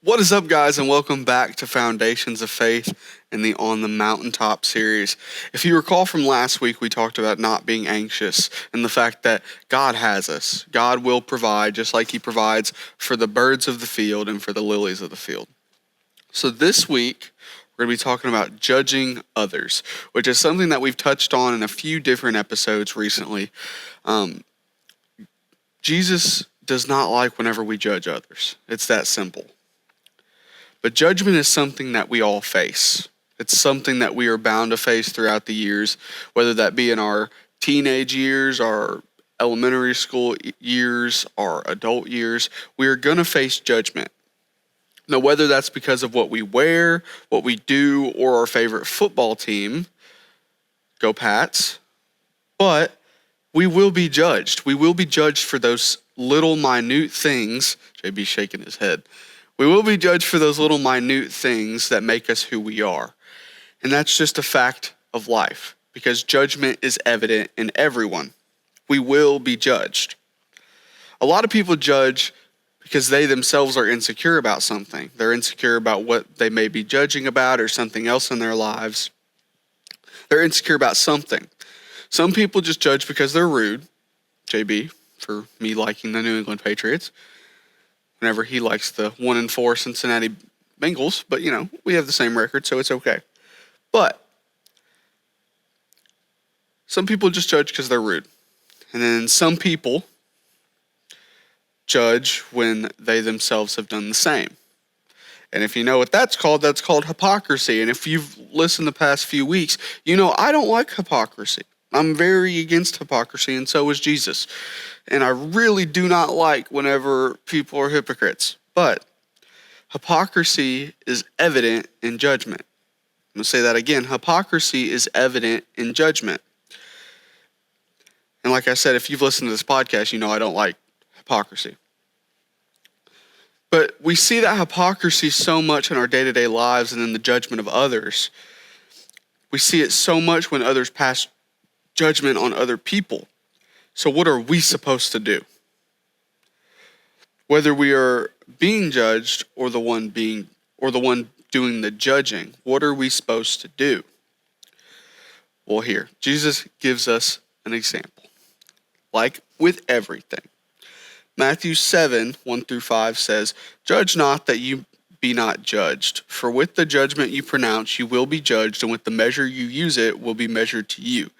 What is up, guys, and welcome back to Foundations of Faith in the On the Mountaintop series. If you recall from last week, we talked about not being anxious and the fact that God has us. God will provide just like he provides for the birds of the field and for the lilies of the field. So this week, we're going to be talking about judging others, which is something that we've touched on in a few different episodes recently. Jesus does not like whenever we judge others. It's that simple. But judgment is something that we all face. It's something that we are bound to face throughout the years, whether that be in our teenage years, our elementary school years, our adult years. We are going to face judgment. Now, whether that's because of what we wear, what we do, or our favorite football team, go Pats, but we will be judged. We will be judged for those little minute things. JB's shaking his head. We will be judged for those little minute things that make us who we are. And that's just a fact of life because judgment is evident in everyone. We will be judged. A lot of people judge because they themselves are insecure about something. They're insecure about what they may be judging about or something else in their lives. They're insecure about something. Some people just judge because they're rude. JB, for me liking the New England Patriots. Whenever he likes the 1-4 Cincinnati Bengals, but we have the same record, so it's okay. But some people just judge because they're rude. And then some people judge when they themselves have done the same. And if you know what that's called hypocrisy. And if you've listened the past few weeks, I don't like hypocrisy. I'm very against hypocrisy, and so is Jesus. And I really do not like whenever people are hypocrites. But hypocrisy is evident in judgment. I'm going to say that again. Hypocrisy is evident in judgment. And like I said, if you've listened to this podcast, I don't like hypocrisy. But we see that hypocrisy so much in our day-to-day lives and in the judgment of others. We see it so much when others pass judgment on other people. So what are we supposed to do? Whether we are being judged or the one doing the judging, what are we supposed to do? Well, here, Jesus gives us an example. Like with everything. Matthew 7:1-5 says, "Judge not that you be not judged, for with the judgment you pronounce you will be judged, and with the measure you use it will be measured to you.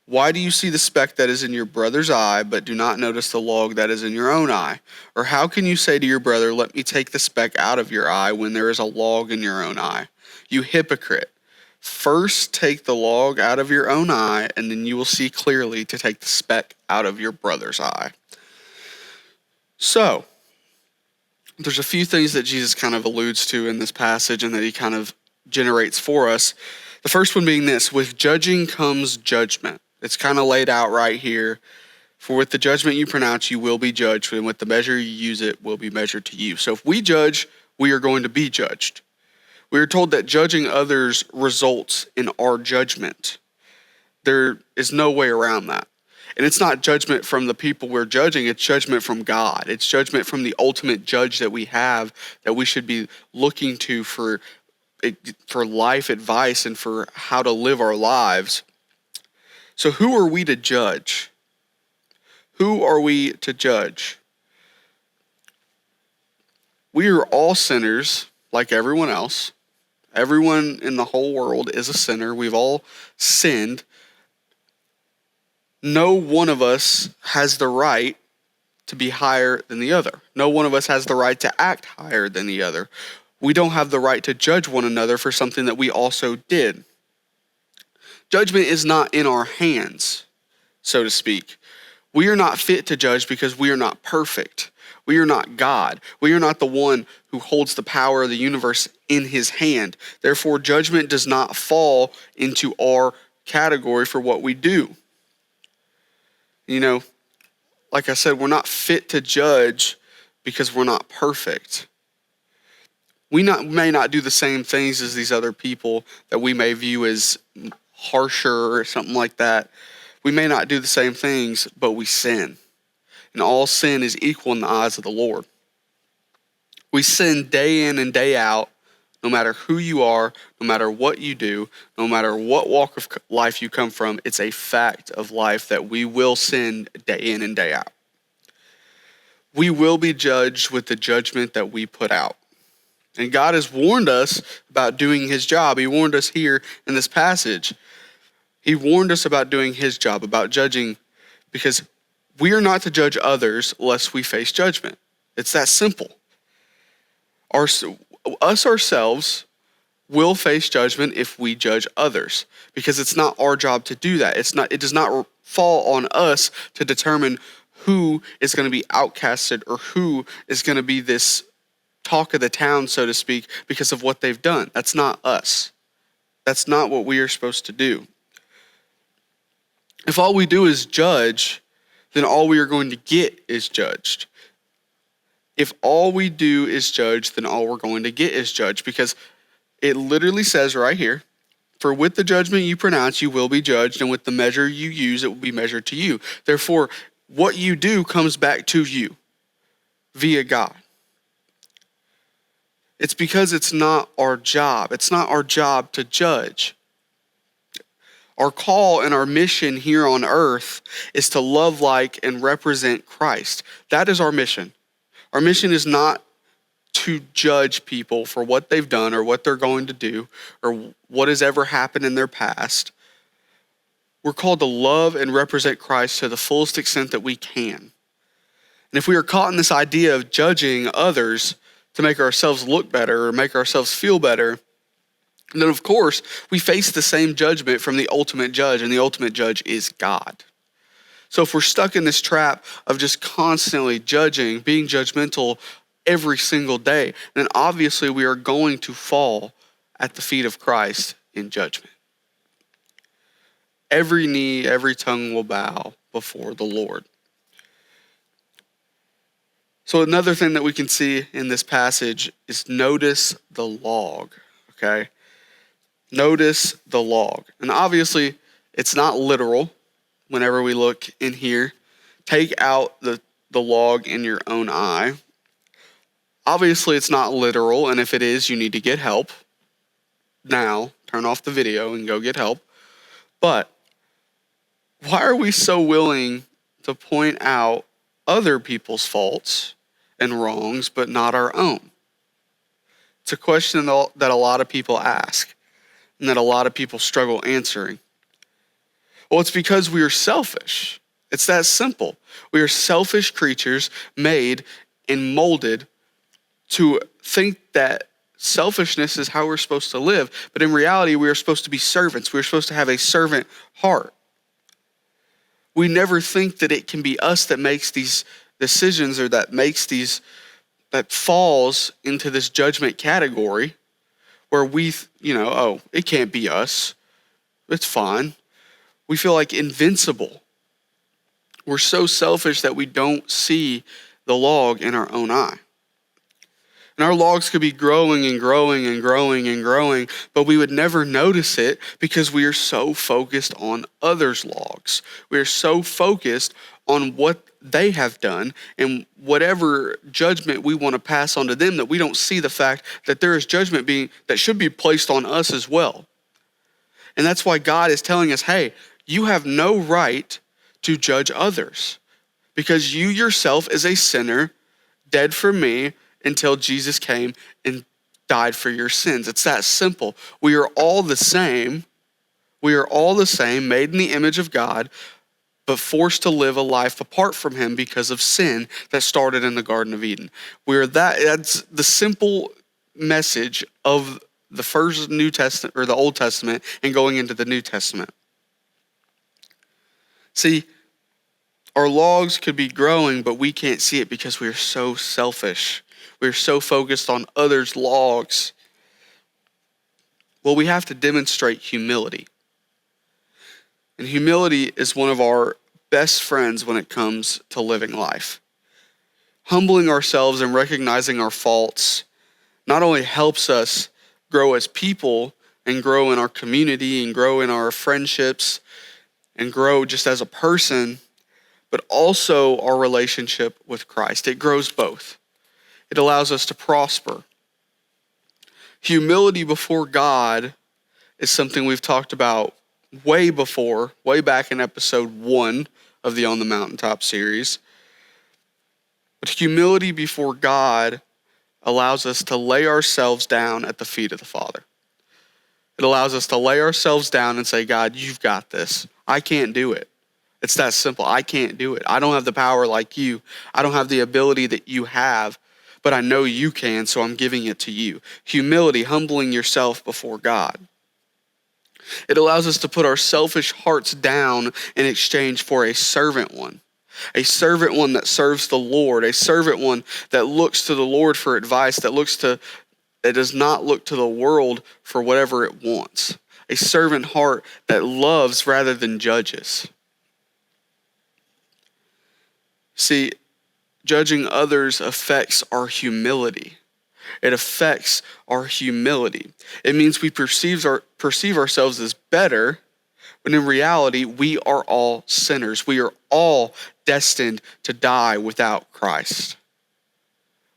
Why do you see the speck that is in your brother's eye, but do not notice the log that is in your own eye? Or how can you say to your brother, 'Let me take the speck out of your eye,' when there is a log in your own eye? You hypocrite. First take the log out of your own eye, and then you will see clearly to take the speck out of your brother's eye." So, there's a few things that Jesus kind of alludes to in this passage and that he kind of generates for us. The first one being this: with judging comes judgment. It's kind of laid out right here. For with the judgment you pronounce, you will be judged, and with the measure you use, it will be measured to you. So if we judge, we are going to be judged. We are told that judging others results in our judgment. There is no way around that. And it's not judgment from the people we're judging, it's judgment from God. It's judgment from the ultimate judge that we have, that we should be looking to for life advice and for how to live our lives. So who are we to judge? Who are we to judge? We are all sinners like everyone else. Everyone in the whole world is a sinner. We've all sinned. No one of us has the right to be higher than the other. No one of us has the right to act higher than the other. We don't have the right to judge one another for something that we also did. Judgment is not in our hands, so to speak. We are not fit to judge because we are not perfect. We are not God. We are not the one who holds the power of the universe in his hand. Therefore, judgment does not fall into our category for what we do. Like I said, we're not fit to judge because we're not perfect. We may not do the same things as these other people that we may view as harsher or something like that. We may not do the same things, but we sin. And all sin is equal in the eyes of the Lord. We sin day in and day out, no matter who you are, no matter what you do, no matter what walk of life you come from. It's a fact of life that we will sin day in and day out. We will be judged with the judgment that we put out. And God has warned us about doing his job. He warned us here in this passage. He warned us about doing his job, about judging, because we are not to judge others lest we face judgment. It's that simple. Us ourselves will face judgment if we judge others, because it's not our job to do that. It does not fall on us to determine who is going to be outcasted or who is going to be this talk of the town, so to speak, because of what they've done. That's not us. That's not what we are supposed to do. If all we do is judge, then all we are going to get is judged. If all we do is judge, then all we're going to get is judged, because it literally says right here, for with the judgment you pronounce, you will be judged, and with the measure you use, it will be measured to you. Therefore, what you do comes back to you via God. It's because it's not our job. It's not our job to judge. Our call and our mission here on earth is to love like and represent Christ. That is our mission. Our mission is not to judge people for what they've done or what they're going to do or what has ever happened in their past. We're called to love and represent Christ to the fullest extent that we can. And if we are caught in this idea of judging others to make ourselves look better or make ourselves feel better, then of course we face the same judgment from the ultimate judge, and the ultimate judge is God. So if we're stuck in this trap of just constantly judging, being judgmental every single day, then obviously we are going to fall at the feet of Christ in judgment. Every knee, every tongue will bow before the Lord. So another thing that we can see in this passage is notice the log, okay? Notice the log. And obviously, it's not literal whenever we look in here. Take out the log in your own eye. Obviously, it's not literal, and if it is, you need to get help. Now, turn off the video and go get help. But why are we so willing to point out other people's faults and wrongs, but not our own? It's a question that a lot of people ask and that a lot of people struggle answering. Well, it's because we are selfish. It's that simple. We are selfish creatures made and molded to think that selfishness is how we're supposed to live. But in reality, we are supposed to be servants. We're supposed to have a servant heart. We never think that it can be us that makes these decisions or that falls into this judgment category where it can't be us. It's fine. We feel like invincible. We're so selfish that we don't see the log in our own eye. And our logs could be growing and growing and growing and growing, but we would never notice it because we are so focused on others' logs. We are so focused on what they have done and whatever judgment we want to pass on to them that we don't see the fact that there is judgment that should be placed on us as well. And that's why God is telling us, hey, you have no right to judge others because you yourself is a sinner, dead for me, until Jesus came and died for your sins. It's that simple. We are all the same. We are all the same, made in the image of God, but forced to live a life apart from him because of sin that started in the Garden of Eden. That's the simple message of the first New Testament or the Old Testament and going into the New Testament. See, our logs could be growing, but we can't see it because we are so selfish. We're so focused on others' logs. Well, we have to demonstrate humility. And humility is one of our best friends when it comes to living life. Humbling ourselves and recognizing our faults not only helps us grow as people and grow in our community and grow in our friendships and grow just as a person, but also our relationship with Christ. It grows both. It allows us to prosper. Humility before God is something we've talked about way before, way back in episode 1 of the On the Mountaintop series. But humility before God allows us to lay ourselves down at the feet of the Father. It allows us to lay ourselves down and say, God, you've got this. I can't do it. It's that simple. I can't do it. I don't have the power like you. I don't have the ability that you have, but I know you can, so I'm giving it to you. Humility, humbling yourself before God. It allows us to put our selfish hearts down in exchange for a servant one. A servant one that serves the Lord. A servant one that looks to the Lord for advice, that does not look to the world for whatever it wants. A servant heart that loves rather than judges. See, judging others affects our humility. It affects our humility. It means we perceive ourselves as better, when in reality, we are all sinners. We are all destined to die without Christ.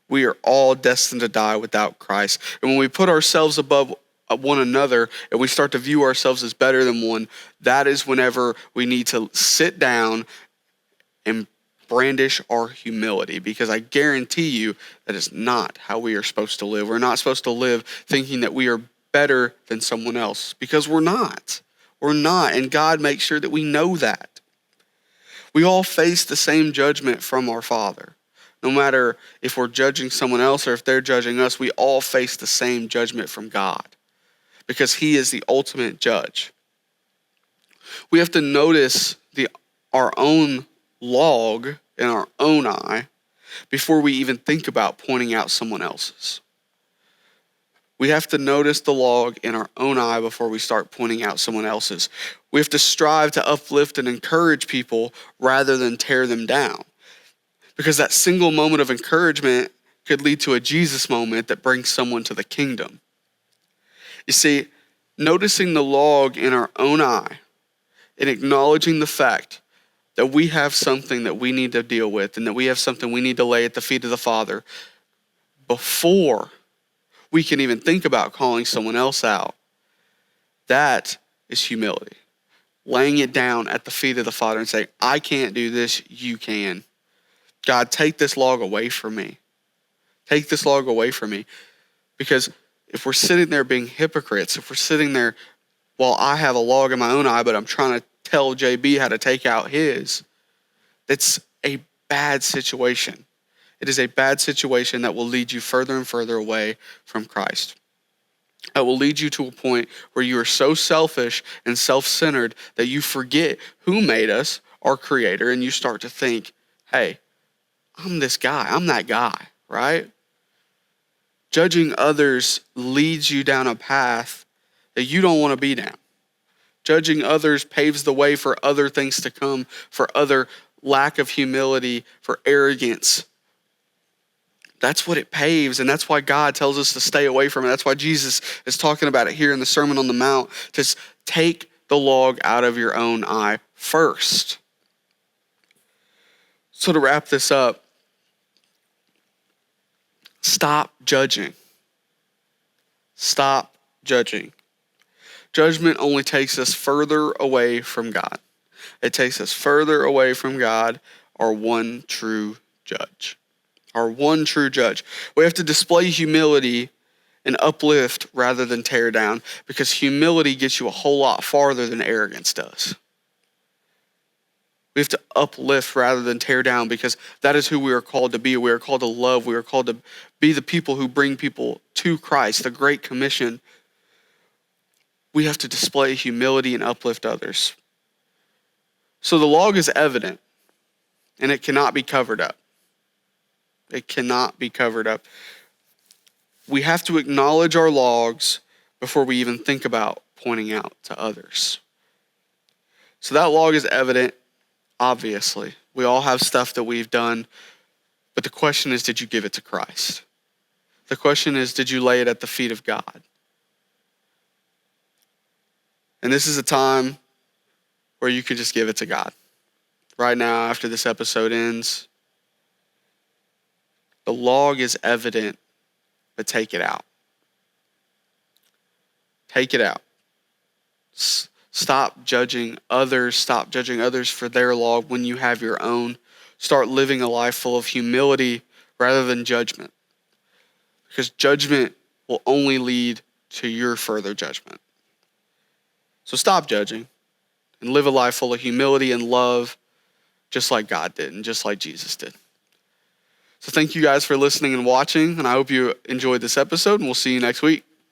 We are all destined to die without Christ. And when we put ourselves above one another and we start to view ourselves as better than one, that is whenever we need to sit down and brandish our humility, because I guarantee you that is not how we are supposed to live. We're not supposed to live thinking that we are better than someone else, because we're not. We're not, and God makes sure that we know that. We all face the same judgment from our Father. No matter if we're judging someone else or if they're judging us, we all face the same judgment from God, because He is the ultimate judge. We have to notice our own log in our own eye before we even think about pointing out someone else's. We have to notice the log in our own eye before we start pointing out someone else's. We have to strive to uplift and encourage people rather than tear them down, because that single moment of encouragement could lead to a Jesus moment that brings someone to the kingdom. You see, noticing the log in our own eye and acknowledging the fact that we have something that we need to deal with and that we have something we need to lay at the feet of the Father before we can even think about calling someone else out, that is humility. Laying it down at the feet of the Father and saying, I can't do this, you can. God, take this log away from me. Take this log away from me. Because if we're sitting there being hypocrites, if we're sitting there, well, I have a log in my own eye, but I'm trying to tell JB how to take out his, it's a bad situation. It is a bad situation that will lead you further and further away from Christ. It will lead you to a point where you are so selfish and self-centered that you forget who made us, our Creator, and you start to think, hey, I'm this guy, I'm that guy, right? Judging others leads you down a path that you don't want to be down. Judging others paves the way for other things to come, for other lack of humility, for arrogance. That's what it paves, and that's why God tells us to stay away from it. That's why Jesus is talking about it here in the Sermon on the Mount, to take the log out of your own eye first. So to wrap this up, stop judging. Stop judging. Judgment only takes us further away from God. It takes us further away from God, our one true judge. Our one true judge. We have to display humility and uplift rather than tear down, because humility gets you a whole lot farther than arrogance does. We have to uplift rather than tear down, because that is who we are called to be. We are called to love. We are called to be the people who bring people to Christ, the Great Commission. We have to display humility and uplift others. So the log is evident, and it cannot be covered up. It cannot be covered up. We have to acknowledge our logs before we even think about pointing out to others. So that log is evident, obviously. We all have stuff that we've done, but the question is, did you give it to Christ? The question is, did you lay it at the feet of God? And this is a time where you can just give it to God. Right now, after this episode ends, The log is evident, but take it out. Take it out. Stop judging others. Stop judging others for their log when you have your own. Start living a life full of humility rather than judgment. Because judgment will only lead to your further judgment. So stop judging and live a life full of humility and love, just like God did and just like Jesus did. So thank you guys for listening and watching, and I hope you enjoyed this episode, and we'll see you next week.